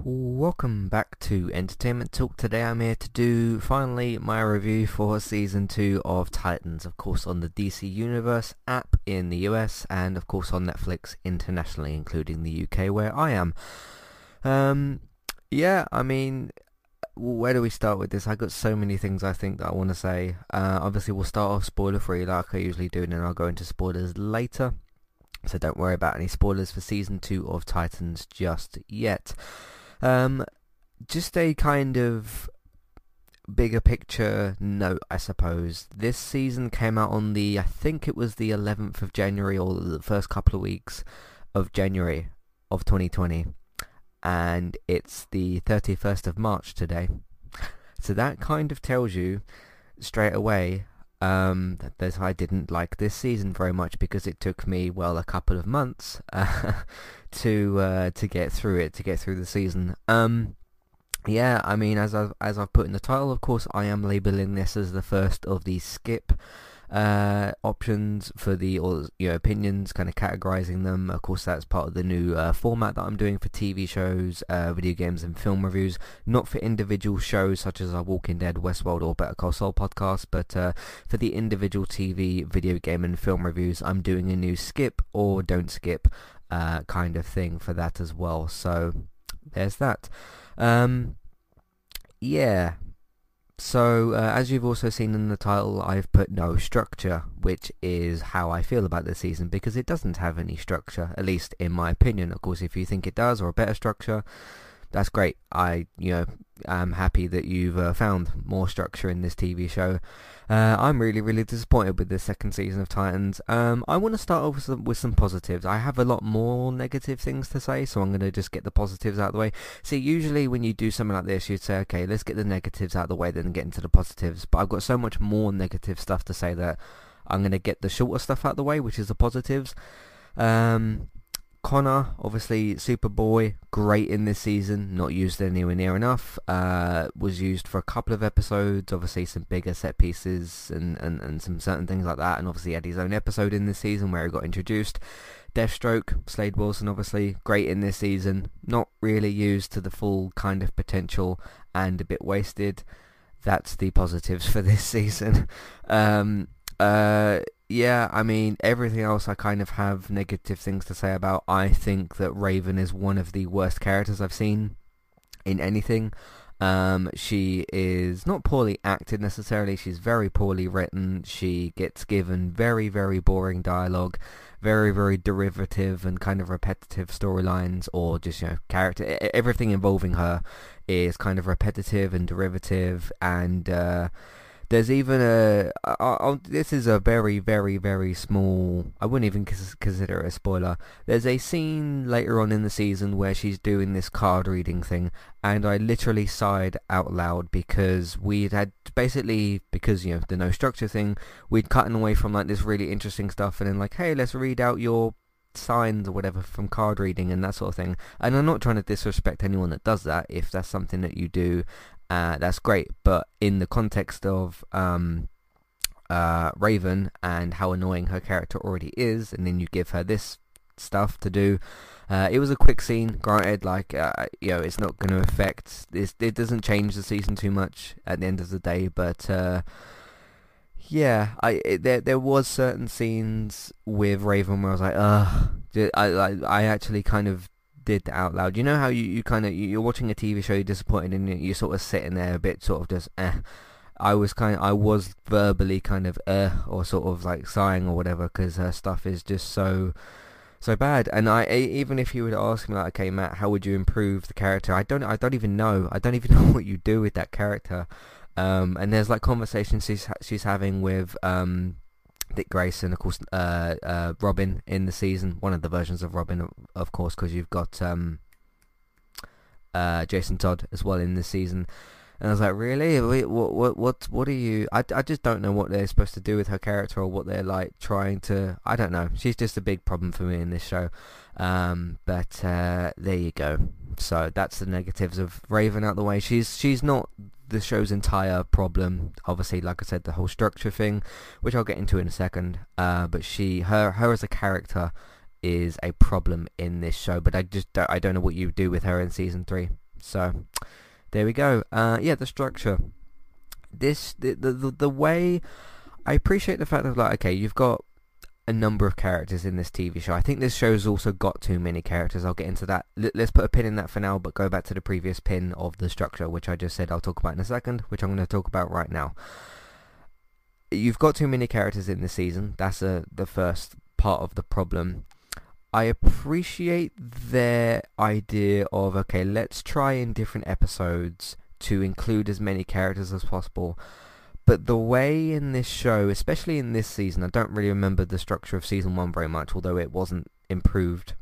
Welcome back to Entertainment Talk. Today I'm here to do finally my review for Season 2 of Titans, of course on the DC Universe app in the US and of course on Netflix internationally, including the UK where I am. Where do we start with this? I got so many things I think that I want to say. Obviously we'll start off spoiler free like I usually do, and then I'll go into spoilers later. So don't worry about any spoilers for Season 2 of Titans just yet. Just a kind of bigger picture note, I suppose. This season came out on I think it was the 11th of January or the first couple of weeks of January of 2020. And it's the 31st of March today. So that kind of tells you straight away that I didn't like this season very much, because it took me, well, a couple of months to get through it, to get through the season. As I've put in the title, of course, I am labeling this as the first of the skip options for the opinions, kind of categorizing them. Of course, that's part of the new format that I'm doing for TV shows, video games and film reviews, not for individual shows such as our Walking Dead, Westworld or Better Call Saul podcast, but for the individual TV, video game and film reviews, I'm doing a new skip or don't skip kind of thing for that as well. So there's that. So, as you've also seen in the title, I've put no structure, which is how I feel about this season, because it doesn't have any structure, at least in my opinion. Of course, if you think it does, or a better structure, that's great. I'm happy that you've found more structure in this TV show. I'm really, really disappointed with the second season of Titans. I want to start off with some positives. I have a lot more negative things to say, so I'm going to just get the positives out of the way. See, usually when you do something like this, you'd say, okay, let's get the negatives out of the way, then get into the positives. But I've got so much more negative stuff to say that I'm going to get the shorter stuff out of the way, which is the positives. Connor, obviously Superboy, great in this season, not used anywhere near enough. Was used for a couple of episodes, obviously some bigger set pieces and some certain things like that, and obviously had his own episode in this season where he got introduced. Deathstroke, Slade Wilson, obviously great in this season, not really used to the full kind of potential and a bit wasted. That's the positives for this season. Everything else I kind of have negative things to say about. I think that Raven is one of the worst characters I've seen in anything. She is not poorly acted necessarily, she's very poorly written. She gets given very, very boring dialogue, very, very derivative and kind of repetitive storylines, or just, character. Everything involving her is kind of repetitive and derivative, and there's even this is a very, very, very small, I wouldn't even consider it a spoiler. There's a scene later on in the season where she's doing this card reading thing, and I literally sighed out loud, because because the no structure thing, we'd gotten away from like this really interesting stuff, and then like, hey, let's read out your signs or whatever from card reading and that sort of thing. And I'm not trying to disrespect anyone that does that. If that's something that you do, that's great, but in the context of Raven and how annoying her character already is, and then you give her this stuff to do, it was a quick scene, granted, it's not going to affect this, it doesn't change the season too much at the end of the day, but there was certain scenes with Raven where I was like, I actually kind of did that out loud. You know how you're watching a TV show, you're disappointed, and you're sort of sitting there a bit sort of just I was verbally kind of or sort of like sighing or whatever, because her stuff is just so bad. And even if you would ask me like, okay Matt, how would you improve the character, I don't even know what you do with that character. And there's like conversations she's having with Dick Grayson, of course, Robin in the season, one of the versions of Robin, of course, because you've got Jason Todd as well in this season. And I was like, really? What are you? I just don't know what they're supposed to do with her character, or what they're like trying to. I don't know. She's just a big problem for me in this show. But there you go. So that's the negatives of Raven out the way. She's not the show's entire problem. Obviously, like I said, the whole structure thing, which I'll get into in a second. But her as a character is a problem in this show. But I don't know what you do with her in season 3. So there we go. Yeah, the structure. The way I appreciate the fact of like, okay, you've got a number of characters in this TV show. I think this show's also got too many characters. I'll get into that. Let's put a pin in that for now, but go back to the previous pin of the structure, which I just said I'll talk about in a second, which I'm going to talk about right now. You've got too many characters in this season. That's the first part of the problem. I appreciate their idea of, okay, let's try in different episodes to include as many characters as possible. But the way in this show, especially in this season, I don't really remember the structure of season 1 very much, although it wasn't improved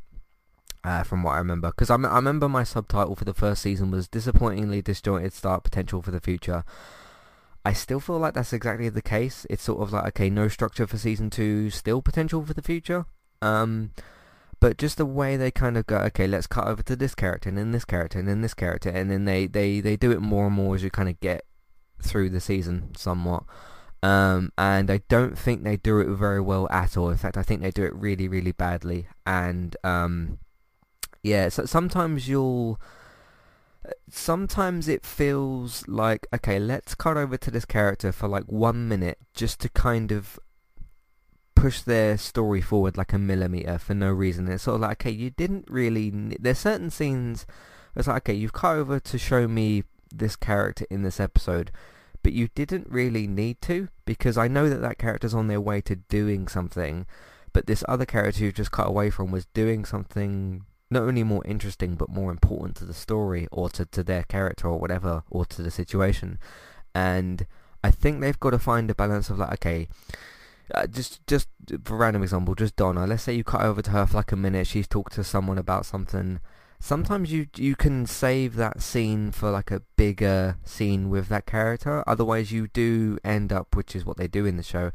from what I remember. Because I remember my subtitle for the first season was disappointingly disjointed start, potential for the future. I still feel like that's exactly the case. It's sort of like, okay, no structure for season 2, still potential for the future. But just the way they kind of go, okay, let's cut over to this character, and then this character, and then this character, and then they do it more and more as you kind of get through the season somewhat. And I don't think they do it very well at all. In fact, I think they do it really, really badly. And yeah, so sometimes it feels like, okay, let's cut over to this character for like 1 minute just to kind of push their story forward like a millimeter for no reason. It's sort of like, okay, you didn't really there's certain scenes where it's like, okay, you've cut over to show me this character in this episode, but you didn't really need to, because I know that character's on their way to doing something, but this other character you just cut away from was doing something not only more interesting but more important to the story or to their character or whatever, or to the situation. And I think they've got to find a balance of like, okay, just for random example, just Donna, let's say you cut over to her for like a minute, she's talked to someone about something. Sometimes you can save that scene for like a bigger scene with that character. Otherwise you do end up, which is what they do in the show,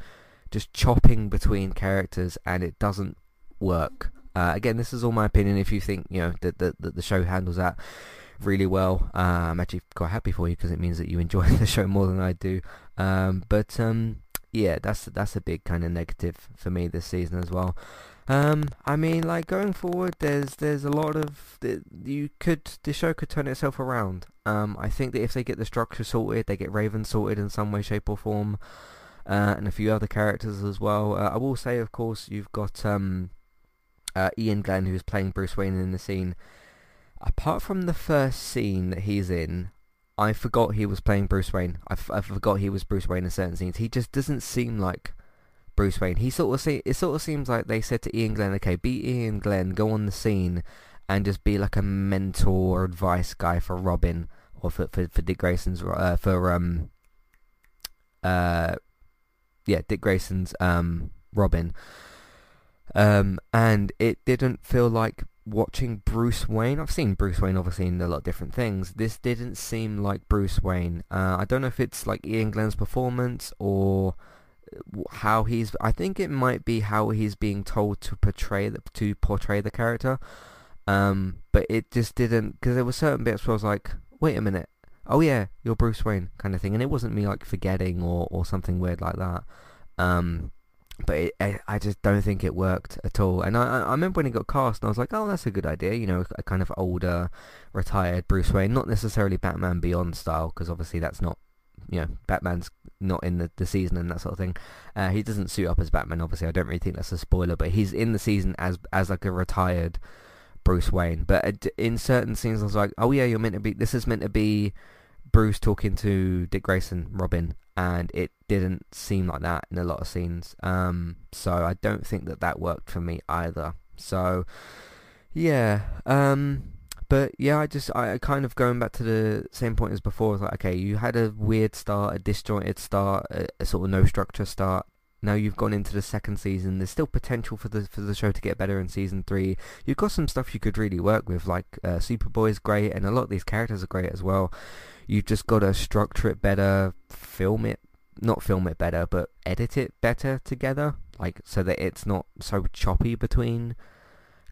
just chopping between characters, and it doesn't work. Again, this is all my opinion. If you think, you know, that the show handles that really well, I'm actually quite happy for you, because it means that you enjoy the show more than I do. Yeah, that's a big kind of negative for me this season as well. I mean, like, going forward, there's a lot of the show could turn itself around. I think that if they get the structure sorted, they get Raven sorted in some way, shape or form, and a few other characters as well. I will say, of course, you've got Ian Glenn, who's playing Bruce Wayne in the scene. Apart from the first scene that he's in, I forgot he was playing Bruce Wayne. I forgot he was Bruce Wayne in certain scenes. He just doesn't seem like Bruce Wayne. It sort of seems like they said to Ian Glenn, okay, be Ian Glenn, go on the scene and just be like a mentor or advice guy for Robin, or for Dick Grayson's Dick Grayson's Robin. And it didn't feel like watching Bruce Wayne. I've seen Bruce Wayne obviously in a lot of different things. This didn't seem like Bruce Wayne. I don't know if it's like Ian Glenn's performance or how I think it might be how he's being told to portray the character. But it just didn't, because there were certain bits where I was like, wait a minute, oh yeah, you're Bruce Wayne, kind of thing. And it wasn't me like forgetting or something weird like that. But I just don't think it worked at all. And I remember when it got cast, and I was like, oh, that's a good idea. You know, a kind of older, retired Bruce Wayne. Not necessarily Batman Beyond style, because obviously that's not, you know, Batman's not in the season and that sort of thing. He doesn't suit up as Batman, obviously. I don't really think that's a spoiler, but he's in the season as like a retired Bruce Wayne. But in certain scenes, I was like, oh yeah, this is meant to be Bruce talking to Dick Grayson, Robin. And it didn't seem like that in a lot of scenes. So I don't think that worked for me either. So, yeah. But yeah, I kind of going back to the same point as before. It's like, okay, you had a weird start, a disjointed start, a sort of no structure start. Now you've gone into the second season. There's still potential for the show to get better in season 3. You've got some stuff you could really work with, like Superboy's great, and a lot of these characters are great as well. You've just got to structure it better, not film it better, but edit it better together, like so that it's not so choppy between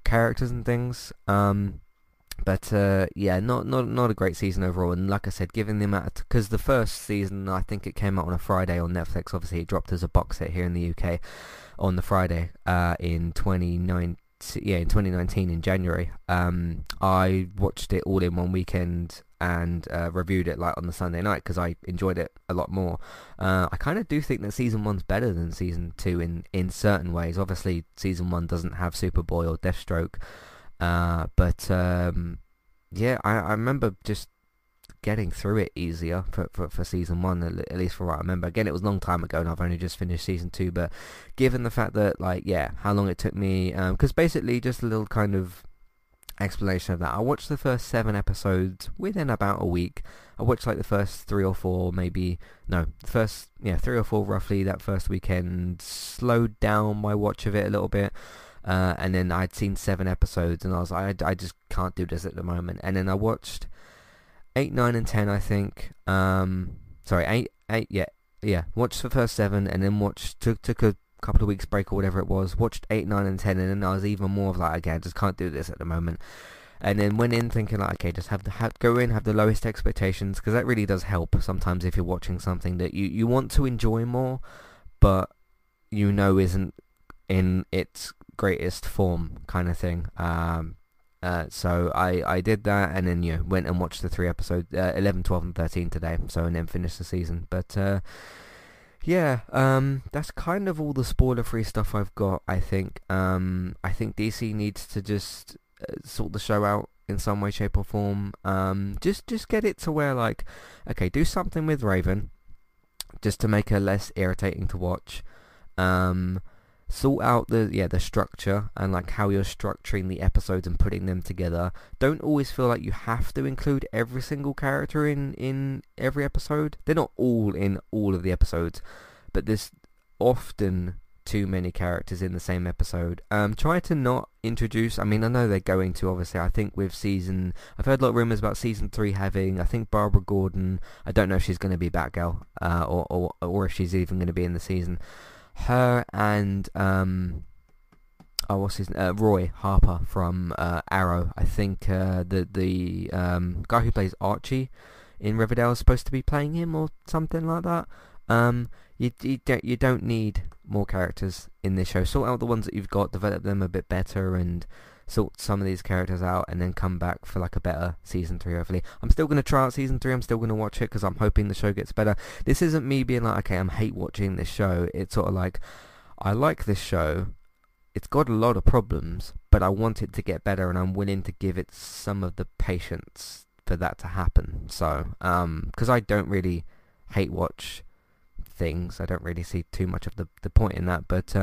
characters and things. But yeah, not a great season overall. And like I said, given the amount, because the first season, I think it came out on a Friday on Netflix. Obviously, it dropped as a box set here in the UK on the Friday in 2019. in 2019 in January. I watched it all in one weekend and reviewed it like on the Sunday night because I enjoyed it a lot more. I kind of do think that season 1's better than season 2 in certain ways. Obviously, season 1 doesn't have Superboy or Deathstroke, but I remember just getting through it easier for season 1, at least for what I remember. Again, it was a long time ago and I've only just finished season 2, but given the fact that how long it took me, because basically just a little kind of explanation of that, I watched the first 7 episodes within about a week. I watched like the first 3 or 4 the first 3 or 4 roughly that first weekend, slowed down my watch of it a little bit, and then I'd seen 7 episodes and I was like, I just can't do this at the moment. And then I watched 8, 9 and 10, I think. Sorry, 8, yeah. Watched the first 7 and then took a couple of weeks break or whatever it was. Watched 8, 9 and 10 and then I was even more of like, again, just can't do this at the moment. And then went in thinking like, okay, just have the lowest expectations, because that really does help sometimes if you're watching something that you want to enjoy more, but isn't in its greatest form kind of thing. So I did that and then went and watched the 3 episodes, 11, 12 and 13 today, and then finished the season. But that's kind of all the spoiler-free stuff I've got, I think. I think DC needs to just sort the show out in some way, shape or form. Just get it to where like, okay, do something with Raven just to make her less irritating to watch. Sort out the structure and like how you're structuring the episodes and putting them together. Don't always feel like you have to include every single character in every episode. They're not all in all of the episodes, but there's often too many characters in the same episode. Try to not introduce, I know they're going to, obviously. I think I've heard a lot of rumours about season 3 having, I think, Barbara Gordon. I don't know if she's going to be Batgirl, or if she's even going to be in the season. Her and Roy Harper from Arrow. I think the guy who plays Archie in Riverdale is supposed to be playing him or something like that. You don't need more characters in this show. Sort out the ones that you've got, develop them a bit better, and sort some of these characters out, and then come back for like a better season 3 hopefully. I'm still going to try out season 3, I'm still going to watch it because I'm hoping the show gets better. This isn't me being like, okay, I'm hate watching this show. It's sort of like, I like this show, it's got a lot of problems, but I want it to get better and I'm willing to give it some of the patience for that to happen. So, because I don't really hate watch things, I don't really see too much of the point in that, but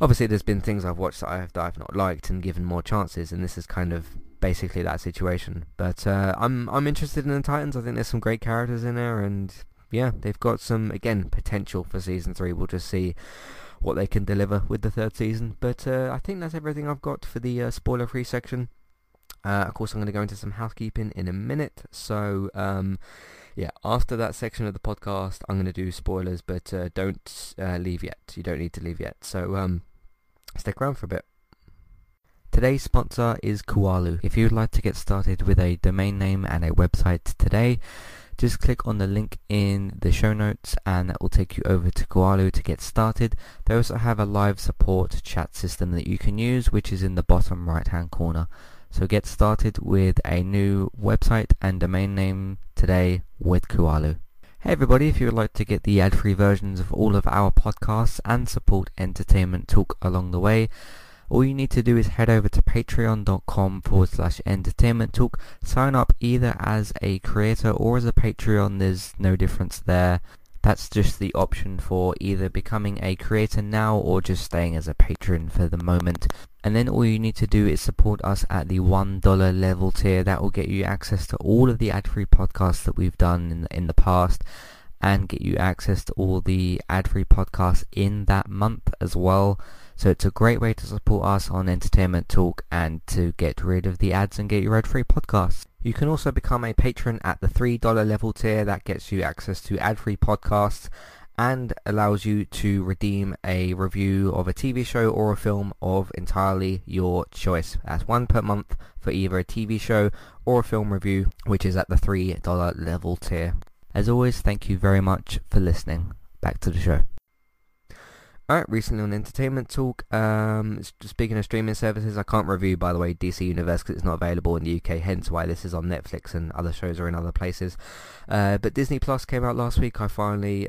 obviously there's been things I've watched that I've not liked and given more chances, and this is kind of basically that situation. But I'm interested in the Titans. I think there's some great characters in there, and yeah, they've got some, again, potential for season 3. We'll just see what they can deliver with the 3rd season. But I think that's everything I've got for the spoiler-free section. Of course, I'm going to go into some housekeeping in a minute, so after that section of the podcast, I'm going to do spoilers, but don't leave yet. You don't need to leave yet. So stick around for a bit. Today's sponsor is Kualu. If you would like to get started with a domain name and a website today, just click on the link in the show notes and that will take you over to Kualu to get started. They also have a live support chat system that you can use, which is in the bottom right hand corner. So get started with a new website and domain name today with Kualu. Hey everybody, if you would like to get the ad-free versions of all of our podcasts and support Entertainment Talk along the way, all you need to do is head over to patreon.com/entertainment talk. Sign up either as a creator or as a Patreon. There's no difference there. That's just the option for either becoming a creator now or just staying as a patron for the moment. And then all you need to do is support us at the $1 level tier. That will get you access to all of the ad-free podcasts that we've done in the past, and get you access to all the ad-free podcasts in that month as well. So it's a great way to support us on Entertainment Talk and to get rid of the ads and get your ad-free podcasts. You can also become a patron at the $3 level tier. That gets you access to ad-free podcasts and allows you to redeem a review of a TV show or a film of entirely your choice. That's one per month for either a TV show or a film review, which is at the $3 level tier. As always, thank you very much for listening. Back to the show. Alright, recently on Entertainment Talk, speaking of streaming services, I can't review, by the way, DC Universe because it's not available in the UK, hence why this is on Netflix and other shows are in other places. But Disney Plus came out last week. I finally,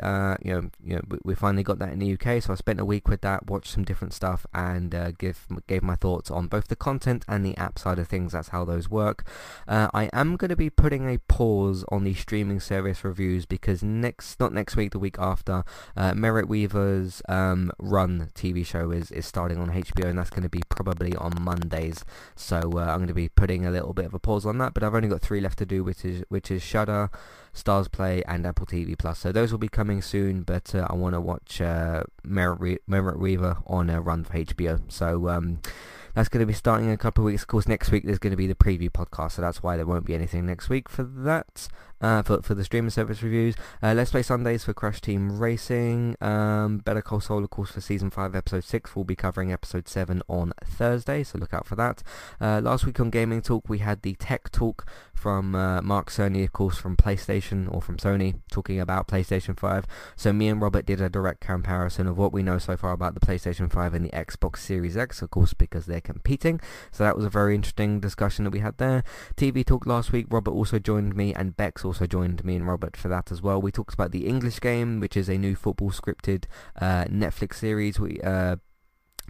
we finally got that in the UK, so I spent a week with that, watched some different stuff, and gave my thoughts on both the content and the app side of things. That's how those work. I am going to be putting a pause on the streaming service reviews because not next week, the week after, Merritt Weaver's Run TV show is starting on HBO, and that's going to be probably on Mondays. So I'm going to be putting a little bit of a pause on that, but I've only got 3 left to do, which is Shudder, Stars Play, and Apple TV Plus. So those will be coming soon, but I want to watch Merritt Weaver on Run for HBO. So that's going to be starting in a couple of weeks. Of course, next week there's going to be the preview podcast, so that's why there won't be anything next week for that. For the streaming service reviews. Let's Play Sundays for Crash Team Racing. Better Call Saul, of course, for Season 5, Episode 6. We'll be covering Episode 7 on Thursday, so look out for that. Last week on Gaming Talk, we had the Tech Talk from Mark Cerny, of course, from PlayStation, or from Sony, talking about PlayStation 5. So me and Robert did a direct comparison of what we know so far about the PlayStation 5 and the Xbox Series X, of course, because they're competing. So that was a very interesting discussion that we had there. TV Talk last week, Robert also joined me, and Bex also joined me and Robert for that as well. We talked about The English Game, which is a new football scripted Netflix series.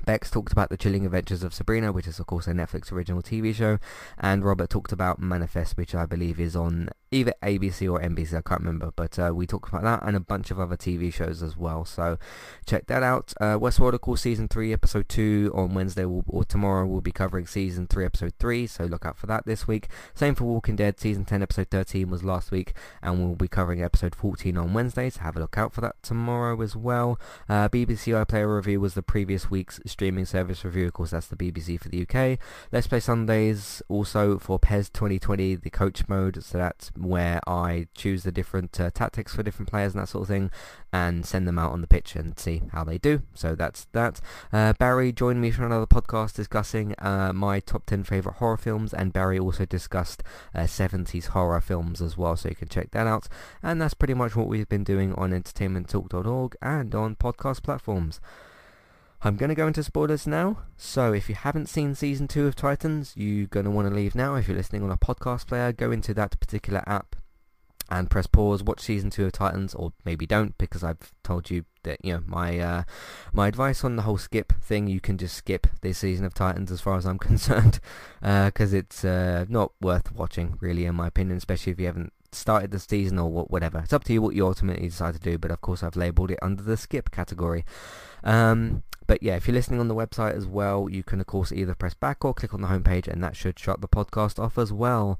Bex talked about The Chilling Adventures of Sabrina, which is of course a Netflix original TV show, and Robert talked about Manifest, which I believe is on either ABC or NBC, I can't remember, but we talked about that and a bunch of other TV shows as well, so check that out. Westworld, of course, Season 3, Episode 2 on Wednesday, or tomorrow we'll be covering Season 3, Episode 3, so look out for that this week. Same for Walking Dead, Season 10, Episode 13 was last week, and we'll be covering Episode 14 on Wednesday, so have a look out for that tomorrow as well. BBC iPlayer review was the previous week's streaming service review, of course that's the BBC for the UK. Let's Play Sundays also for PES 2020, the coach mode, so that's where I choose the different tactics for different players and that sort of thing, and send them out on the pitch and see how they do. So that's that. Barry joined me for another podcast discussing my top 10 favourite horror films, and Barry also discussed 70s horror films as well, so you can check that out. And that's pretty much what we've been doing on entertainmenttalk.org and on podcast platforms. I'm going to go into spoilers now, so if you haven't seen Season 2 of Titans, you're going to want to leave now. If you're listening on a podcast player, go into that particular app and press pause, watch Season 2 of Titans, or maybe don't, because I've told you that, my advice on the whole skip thing, you can just skip this season of Titans as far as I'm concerned, because it's not worth watching, really, in my opinion, especially if you haven't started the season or whatever. It's up to you what you ultimately decide to do, but of course I've labelled it under the skip category. But yeah, if you're listening on the website as well, you can of course either press back or click on the homepage, and that should shut the podcast off as well.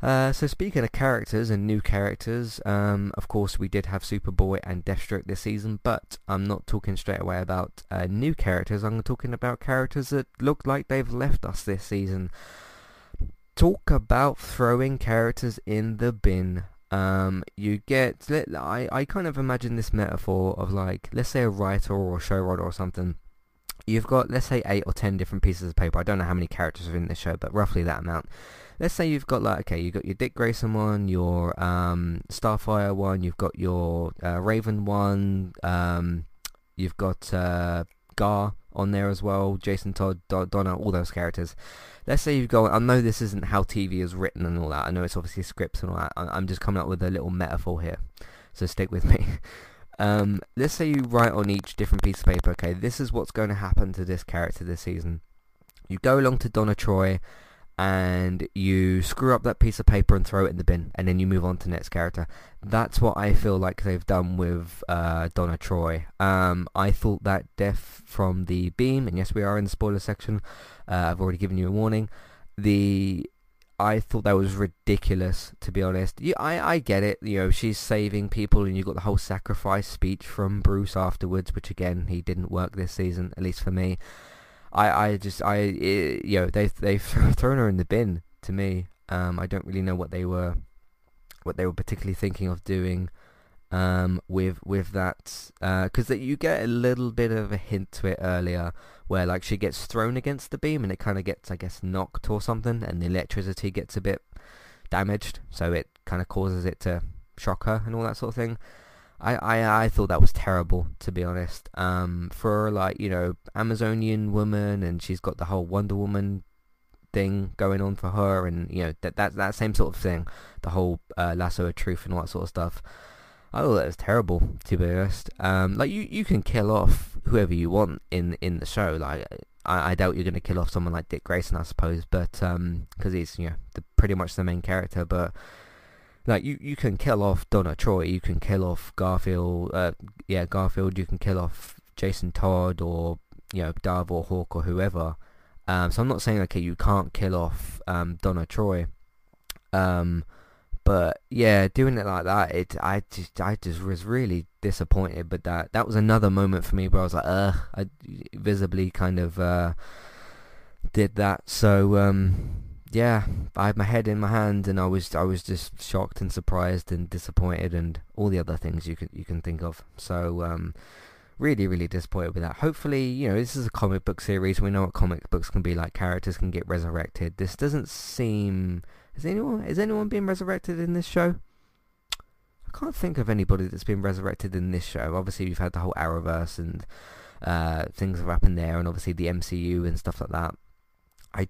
So speaking of characters and new characters, of course we did have Superboy and Deathstroke this season, but I'm not talking straight away about new characters. I'm talking about characters that look like they've left us this season. Talk about throwing characters in the bin. I kind of imagine this metaphor of, like, let's say a writer or a showrunner or something. You've got, let's say, 8 or 10 different pieces of paper. I don't know how many characters are in this show, but roughly that amount. Let's say you've got, like, okay, you've got your Dick Grayson one, your Starfire one, you've got your Raven one, you've got Gar on there as well, Jason Todd, Donna, all those characters. Let's say you've got, I know this isn't how TV is written and all that, I know it's obviously scripts and all that, I'm just coming up with a little metaphor here, so stick with me. Let's say you write on each different piece of paper, okay, this is what's going to happen to this character this season. You go along to Donna Troy, and you screw up that piece of paper and throw it in the bin, and then you move on to the next character. That's what I feel like they've done with Donna Troy. I thought that death from the beam, and yes, we are in the spoiler section, I've already given you a warning, I thought that was ridiculous, to be honest. Yeah, I get it, she's saving people, and you got the whole sacrifice speech from Bruce afterwards, which again, he didn't work this season, at least for me. They've thrown her in the bin to me. I don't really know what they were particularly thinking of doing with that, because you get a little bit of a hint to it earlier, where like she gets thrown against the beam and it kind of gets, I guess, knocked or something, and the electricity gets a bit damaged, so it kind of causes it to shock her and all that sort of thing. I thought that was terrible, to be honest. For like, Amazonian woman, and she's got the whole Wonder Woman thing going on for her, and that same sort of thing, the whole lasso of truth and all that sort of stuff. I thought that was terrible, to be honest. Like you can kill off whoever you want in the show. Like I doubt you're going to kill off someone like Dick Grayson, I suppose, but because he's pretty much the main character. But like you can kill off Donna Troy, you can kill off Garfield. Garfield. You can kill off Jason Todd, or Dove or Hawk or whoever. So I'm not saying okay you can't kill off Donna Troy. But yeah, doing it like that, I just was really disappointed. But that was another moment for me where I was like, I visibly kind of did that. So yeah, I had my head in my hand, and I was just shocked and surprised and disappointed and all the other things you can think of. So really, really disappointed with that. Hopefully, this is a comic book series. We know what comic books can be like. Characters can get resurrected. This doesn't seem... Is anyone being resurrected in this show? I can't think of anybody that's been resurrected in this show. Obviously, we've had the whole Arrowverse and things have happened there, and obviously the MCU and stuff like that. I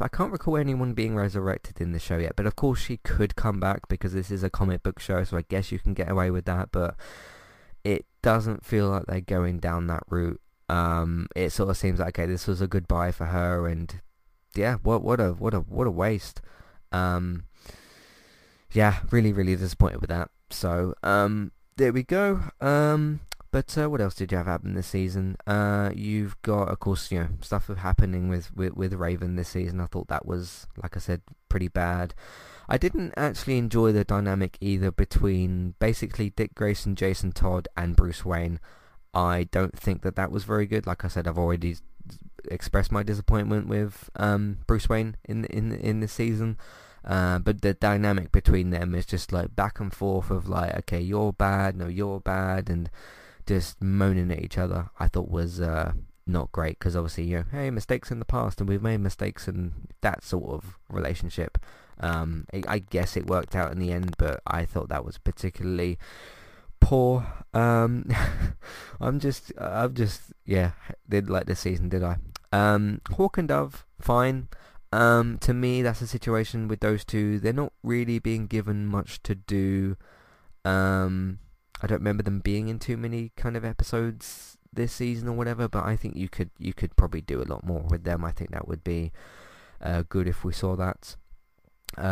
can't recall anyone being resurrected in the show yet, but of course she could come back because this is a comic book show, so I guess you can get away with that, but it doesn't feel like they're going down that route. It sort of seems like, okay, this was a goodbye for her, and yeah, what a waste. Yeah, really, really disappointed with that. So, there we go. But what else did you have happen this season? You've got, of course, stuff happening with Raven this season. I thought that was, like I said, pretty bad. I didn't actually enjoy the dynamic either between basically Dick Grayson, Jason Todd, and Bruce Wayne. I don't think that was very good. Like I said, I've already expressed my disappointment with Bruce Wayne in this season. But the dynamic between them is just like back and forth of like, okay, you're bad, no, you're bad, and just moaning at each other. I thought was not great, because obviously, hey, mistakes in the past, and we've made mistakes, and that sort of relationship. I guess it worked out in the end, but I thought that was particularly poor. I've just didn't like this season, did I? Hawk and Dove, fine. To me, that's a situation with those two. They're not really being given much to do. I don't remember them being in too many kind of episodes this season or whatever, but I think you could probably do a lot more with them. I think that would be good if we saw that.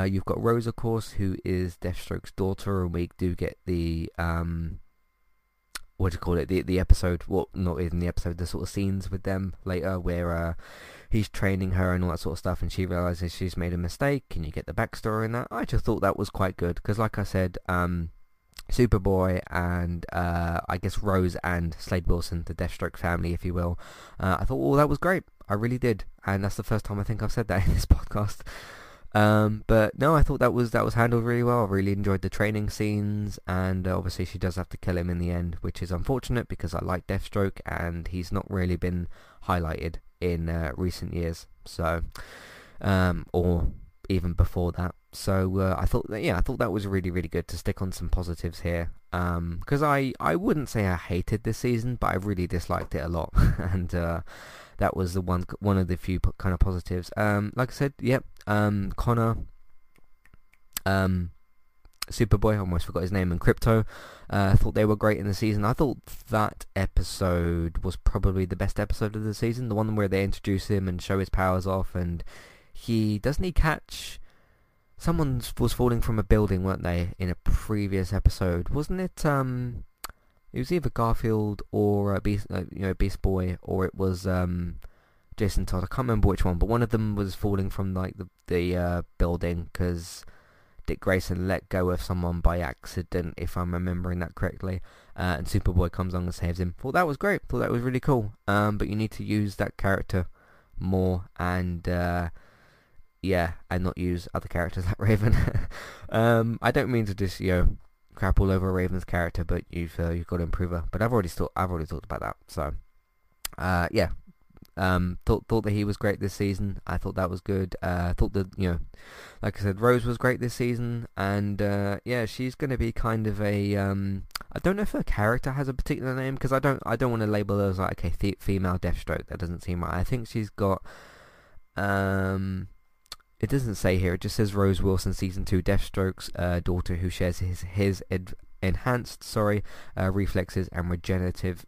You've got Rose, of course, who is Deathstroke's daughter, and we do get the the episode, well, not even the episode, the sort of scenes with them later where he's training her and all that sort of stuff, and she realizes she's made a mistake, and you get the backstory in that. I just thought that was quite good, because like I said, Superboy and I guess Rose and Slade Wilson, the Deathstroke family, if you will, I thought, that was great. I really did, and that's the first time I think I've said that in this podcast. But no, I thought that was handled really well. I really enjoyed the training scenes, and obviously she does have to kill him in the end, which is unfortunate because I like Deathstroke and he's not really been highlighted in recent years, so or even before that. So I thought that was really, really good to stick on some positives here, because I wouldn't say I hated this season, but I really disliked it a lot, and that was the one of the few kind of positives. Like I said, Connor, Superboy, I almost forgot his name, and Crypto, I thought they were great in the season. I thought that episode was probably the best episode of the season, the one where they introduce him and show his powers off, and he catch... Someone was falling from a building, weren't they, in a previous episode? Wasn't it, it was either Garfield or Beast Boy, or it was Jason Todd. I can't remember which one, but one of them was falling from like the building because Dick Grayson let go of someone by accident, if I'm remembering that correctly. And Superboy comes on and saves him. Thought that was great. Thought that was really cool. But you need to use that character more, and and not use other characters like Raven. I don't mean to just crap all over Raven's character, but you've got to improve her. But I've already talked about that. So thought that he was great this season. I thought that was good. Thought that like I said, Rose was great this season, and she's going to be kind of a I don't know if her character has a particular name, because I don't want to label her as like, okay, female Deathstroke. That doesn't seem right. I think she's got it doesn't say here. It just says Rose Wilson, season 2, Deathstroke's daughter, who shares his enhanced reflexes and regenerative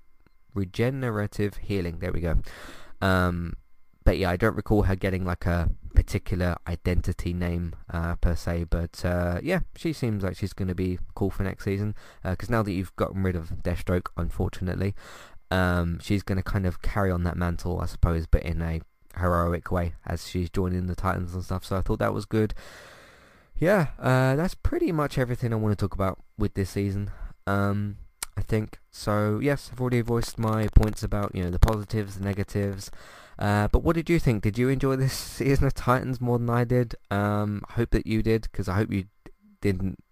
healing. There we go. But yeah, I don't recall her getting like a particular identity name per se, but yeah, she seems like she's going to be cool for next season, because now that you've gotten rid of Deathstroke, unfortunately, she's going to kind of carry on that mantle, I suppose, but in a heroic way, as she's joining the Titans and stuff. So I thought that was good. Yeah, that's pretty much everything I want to talk about with this season, I think. So yes, I've already voiced my points about, the positives, the negatives. But what did you think? Did you enjoy this season of Titans more than I did? I hope that you did, because I hope you didn't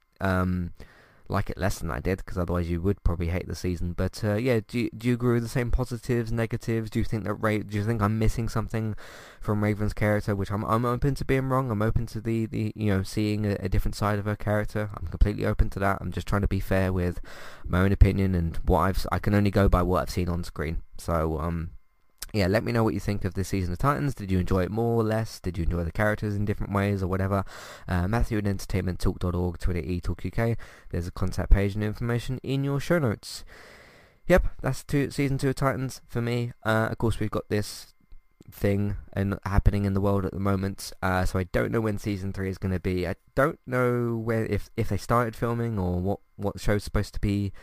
like it less than I did, because otherwise you would probably hate the season. But yeah, do you agree with the same positives, negatives? Do you think that do you think I'm missing something from Raven's character? Which I'm open to being wrong. I'm open to the seeing a different side of her character. I'm completely open to that. I'm just trying to be fair with my own opinion and what I can only go by what I've seen on screen. So yeah, let me know what you think of this season of Titans. Did you enjoy it more or less? Did you enjoy the characters in different ways or whatever? Matthew at entertainmenttalk.org, Twitter eTalkUK. There's a contact page and information in your show notes. Yep, that's season 2 of Titans for me. Of course, we've got this thing happening in the world at the moment, so I don't know when season 3 is going to be. I don't know if they started filming or what the show's supposed to be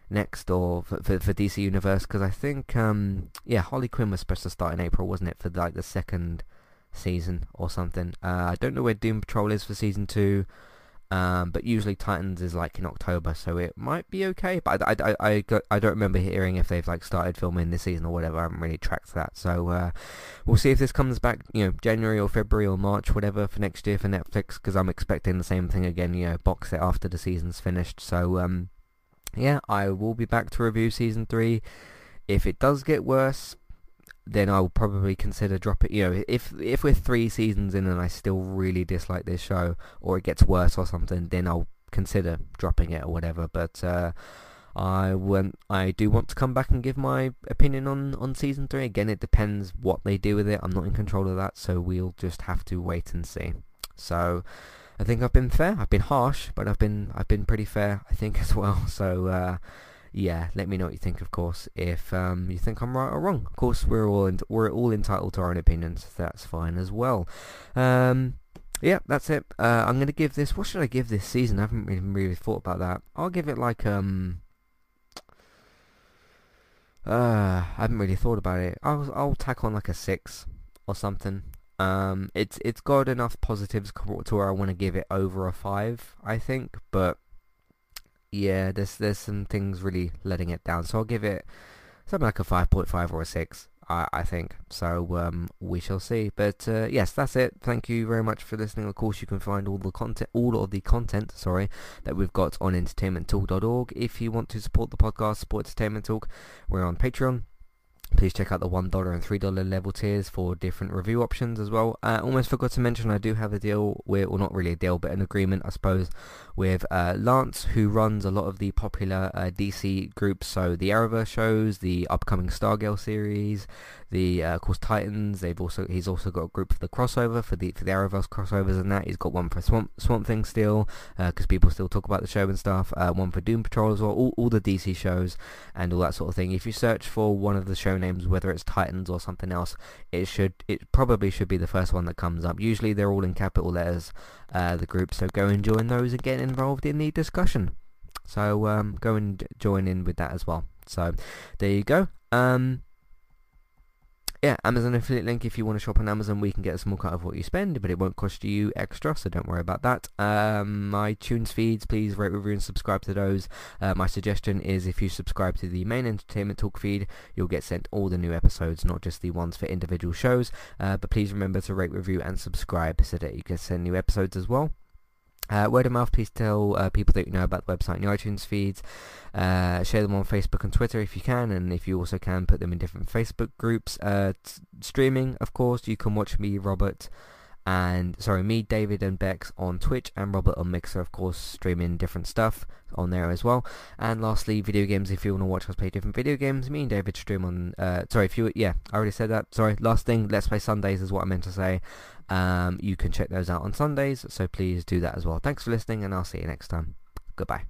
next, or for DC Universe, because I think Harley Quinn was supposed to start in April, wasn't it, for like the second season or something. I don't know where Doom Patrol is for season 2, but usually Titans is like in October, so it might be okay, but I don't remember hearing if they've like started filming this season or whatever. I haven't really tracked that, so we'll see if this comes back January or February or March, whatever, for next year for Netflix, because I'm expecting the same thing again, box set after the season's finished. So yeah, I will be back to review season 3. If it does get worse, then I'll probably consider dropping. If we're 3 seasons in and I still really dislike this show, or it gets worse or something, then I'll consider dropping it or whatever. But I do want to come back and give my opinion on season 3. Again, it depends what they do with it. I'm not in control of that, so we'll just have to wait and see. So I think I've been fair. I've been harsh, but I've been pretty fair, I think, as well. So yeah, let me know what you think, of course, if you think I'm right or wrong. Of course, we're all entitled to our own opinions. So that's fine as well. Yeah, that's it. I'm gonna give this. What should I give this season? I haven't even really thought about that. I'll give it like I haven't really thought about it. I'll tack on like a 6 or something. It's got enough positives to where I want to give it over a 5, I think, but yeah, there's some things really letting it down, so I'll give it something like a 5.5 or a 6, I think. So we shall see. But yes, that's it. Thank you very much for listening. Of course, you can find all of the content that we've got on entertainmenttalk.org. If you want to support the podcast, support Entertainment Talk, we're on Patreon. Please check out the $1 and $3 level tiers for different review options as well. Almost forgot to mention, I do have a deal with, well, not really a deal, but an agreement, I suppose, with Lance, who runs a lot of the popular DC groups. So the Arrowverse shows, the upcoming Stargirl series, the of course Titans. He's also got a group for the crossover for the Arrowverse crossovers and that. He's got one for Swamp Thing still, because people still talk about the show and stuff. One for Doom Patrol as well. All the DC shows and all that sort of thing. If you search for one of the show names, whether it's Titans or something else, it probably should be the first one that comes up. Usually they're all in capital letters, the group, so go and join those and get involved in the discussion. So go and join in with that as well. So there you go. Yeah, Amazon affiliate link. If you want to shop on Amazon, we can get a small cut of what you spend, but it won't cost you extra, so don't worry about that. My iTunes feeds, please rate, review, and subscribe to those. My suggestion is, if you subscribe to the main Entertainment Talk feed, you'll get sent all the new episodes, not just the ones for individual shows. But please remember to rate, review, and subscribe so that you can send new episodes as well. Word of mouth, please tell people that you know about the website and your iTunes feeds. Share them on Facebook and Twitter if you can, and if you also can, put them in different Facebook groups. Streaming, of course, you can watch me, Robert, and sorry, me, David, and Bex on Twitch, and Robert on Mixer, of course, streaming different stuff on there as well. And lastly, video games. If you want to watch us play different video games, me and David stream on. Sorry, if you I already said that. Sorry, last thing, Let's Play Sundays is what I meant to say. You can check those out on Sundays, so please do that as well. Thanks for listening, and I'll see you next time. Goodbye.